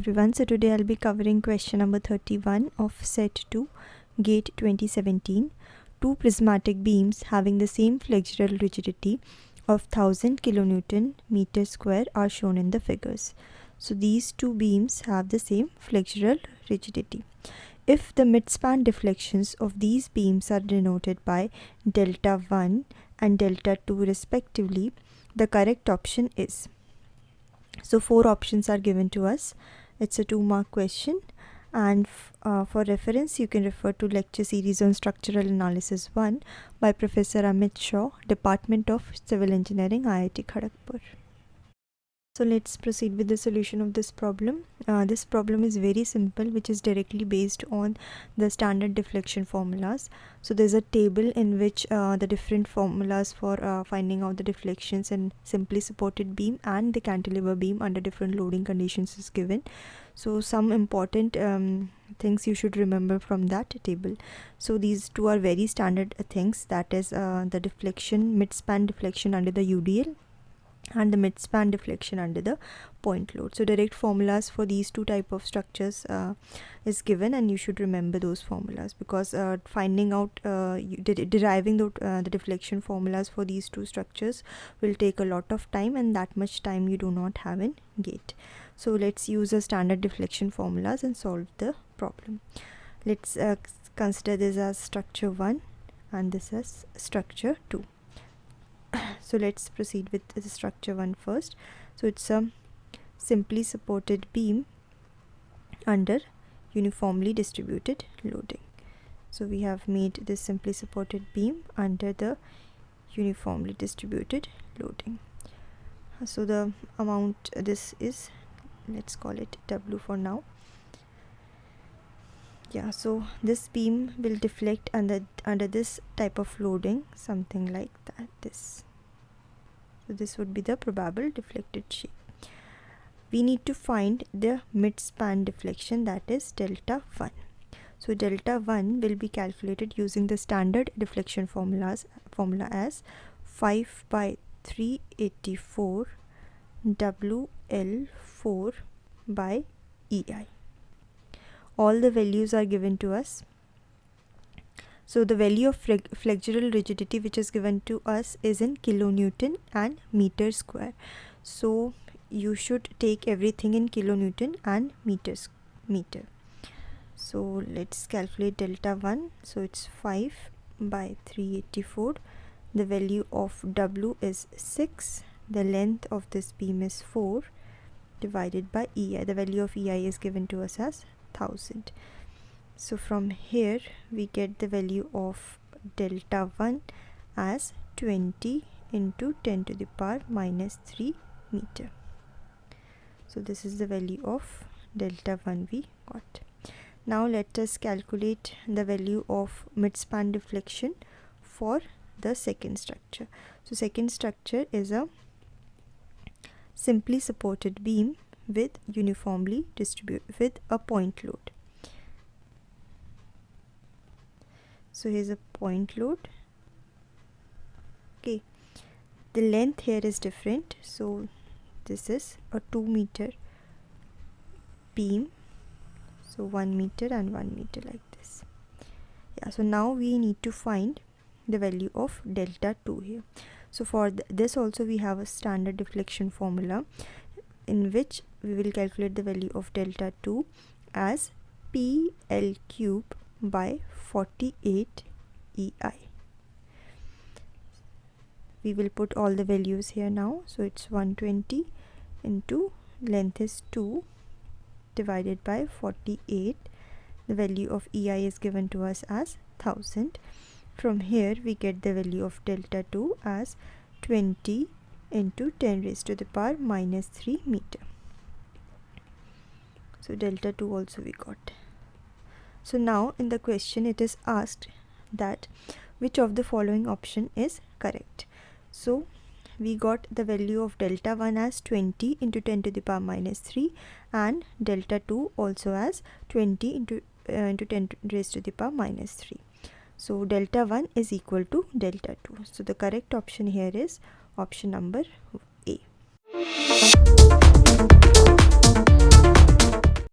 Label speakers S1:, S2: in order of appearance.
S1: everyone, so today I'll be covering question number 31 of set 2 gate 2017. Two prismatic beams having the same flexural rigidity of 1000 kilonewton meter square are shown in the figures. So these two beams have the same flexural rigidity. If the midspan deflections of these beams are denoted by delta 1 and delta 2 respectively, the correct option is. So 4 options are given to us. It's a 2-mark question, and for reference you can refer to lecture series on structural analysis 1 by Professor Amit Shaw, Department of Civil Engineering, IIT Kharagpur. So let's proceed with the solution of this problem. This problem is very simple, which is directly based on the standard deflection formulas. So there's a table in which the different formulas for finding out the deflections in simply supported beam and the cantilever beam under different loading conditions is given. So some important things you should remember from that table. So these two are very standard things, that is the deflection, midspan deflection under the UDL and the midspan deflection under the point load. So direct formulas for these two type of structures is given, and you should remember those formulas, because finding out deriving the deflection formulas for these two structures will take a lot of time, and that much time you do not have in gate. So let's use a standard deflection formulas and solve the problem. Let's consider this as structure 1 and this as structure 2. So let's proceed with the structure 1 first. So it's a simply supported beam under uniformly distributed loading. So we have made this simply supported beam under the uniformly distributed loading. So the amount this is, let's call it W for now. Yeah, so this beam will deflect under this type of loading, something like that. So this would be the probable deflected shape. We need to find the midspan deflection, that is delta 1. So delta 1 will be calculated using the standard deflection formula as 5 by 384 WL4 by EI. All the values are given to us. So the value of flexural rigidity which is given to us is in kilonewton and meter square. So you should take everything in kilonewton and meter. So let's calculate delta 1. So it's 5 by 384. The value of W is 6. The length of this beam is 4 divided by EI. The value of EI is given to us as 1000. So from here we get the value of delta 1 as 20 into 10 to the power minus 3 meter. So this is the value of delta 1 we got. Now let us calculate the value of midspan deflection for the second structure. So second structure is a simply supported beam with uniformly distributed with a point load. So here's a point load. Okay, the length here is different. So this is a 2 meter beam. So 1 meter and 1 meter like this. Yeah, so now we need to find the value of delta 2 here. So for this also we have a standard deflection formula in which we will calculate the value of delta 2 as PL cube by 48 EI. We will put all the values here now. So it's 120 into length is 2 divided by 48. The value of EI is given to us as 1000. From here we get the value of delta 2 as 20 into 10 raised to the power minus 3 meter. So delta 2 also we got. So now in the question it is asked that which of the following option is correct. So we got the value of delta 1 as 20 into 10 to the power minus 3 and delta 2 also as 20 into 10 raised to the power minus 3. So delta 1 is equal to delta 2. So the correct option here is option number A.